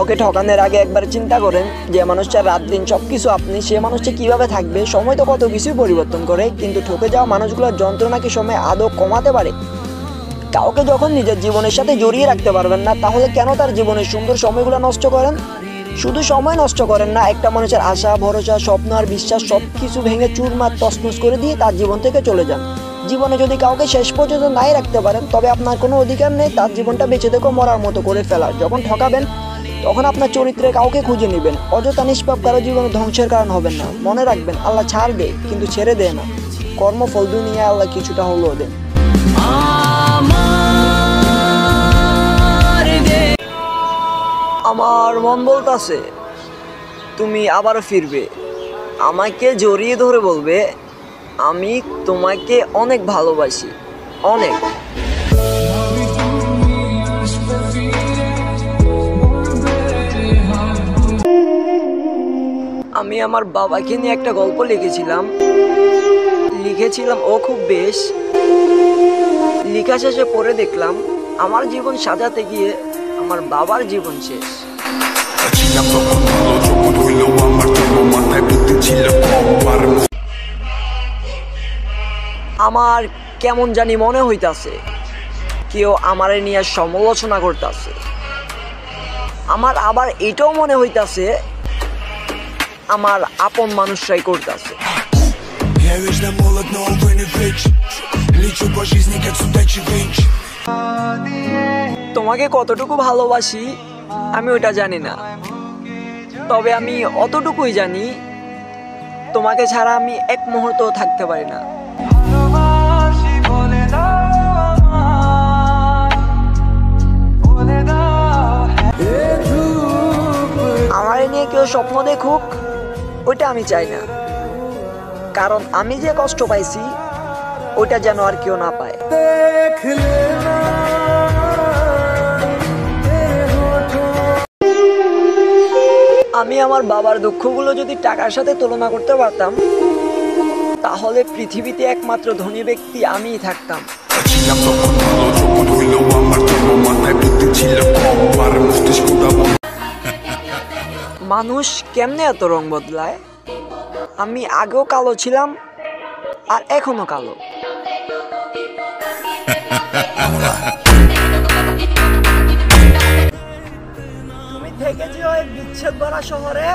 কাউকে ঠকানোর আগে একবার চিন্তা করেন যে মানুষটার রাত দিন সবকিছু আপনি, সে মানুষটা কিভাবে থাকবে। সময় তো কত কিছুই পরিবর্তন করে, কিন্তু ঠকে যাওয়া মানুষগুলোর যন্ত্রণা কি সময় আদৌ কমাতে পারে? কাউকে যখন নিজের জীবনের সাথে জড়িয়ে রাখতে পারবেন না, তাহলে কেন তার জীবনের সুন্দর সময়গুলো নষ্ট করেন? শুধু সময় নষ্ট করেন না, একটা মানুষের আশা, ভরসা, স্বপ্ন আর বিশ্বাস সব কিছু ভেঙে চুরমার তছনছ করে দিয়ে তার জীবন থেকে চলে যান। জীবনে যদি কাউকে শেষ পর্যন্ত নাই রাখতে পারেন, তবে আপনার কোনো অধিকার নেই তার জীবনটা বেঁচে থেকেও মরার মতো করে ফেলার। যখন ঠকাবেন তখন আপনার চরিত্রে কাউকে খুঁজে নেবেন, অযথা নিষ্পাপ কারো জীবনে ধ্বংসের কারণ হবেন না। মনে রাখবেন, আল্লাহ ছাড় দেয় কিন্তু ছেড়ে দেয় না। কর্মফল দুনিয়ায় আল্লাহ কিছুটা হলেও দেন। আমার মন বলতাছে তুমি আবারও ফিরবে, আমাকে জড়িয়ে ধরে বলবে আমি তোমাকে অনেক ভালোবাসি, অনেক। আমি আমার বাবাকে নিয়ে একটা গল্প লিখেছিলাম ও খুব বেশ। লেখা শেষে পড়ে দেখলাম আমার জীবন সাজাতে গিয়ে আমার বাবার জীবন শেষ। আমার কেমন জানি মনে হইতাছে কেউ আমারে নিয়ে সমালোচনা করতেছে। আমার আবার এটাও মনে হইতাছে আমার আপন মানুষরাই করতেছে। তোমাকে কতটুকু ভালোবাসি আমি ওটা জানি না, তবে আমি অতটুকুই জানি তোমাকে ছাড়া আমি এক মুহূর্ত থাকতে পারি না। আমারে নিয়ে কেউ স্বপ্ন দেখুক ওইটা আমি চাই না, কারণ আমি যে কষ্ট পাইছি ওইটা যেন আর কেউ না পায়। আমি আমার বাবার দুঃখগুলো যদি টাকার সাথে তুলনা করতে পারতাম, তাহলে পৃথিবীতে একমাত্র ধনী ব্যক্তি আমিই থাকতাম। মানুষ কেমনে এত রং বদলায়? আমি আগেও কালো ছিলাম আর এখনো কালো। তুমি থেকেছি ওই বিচ্ছেদ ভরা শহরে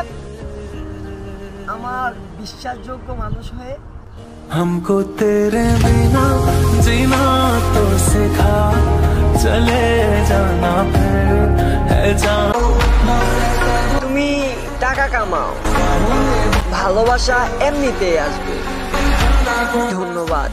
আমার বিশ্বাসযোগ্য মানুষ হয়ে। हमको तेरे बिना जीना तो सिखा, चले जाना फिर है जान। তুমি টাকা কামাও, ভালোবাসা এমনিতেই আসবে। ধন্যবাদ।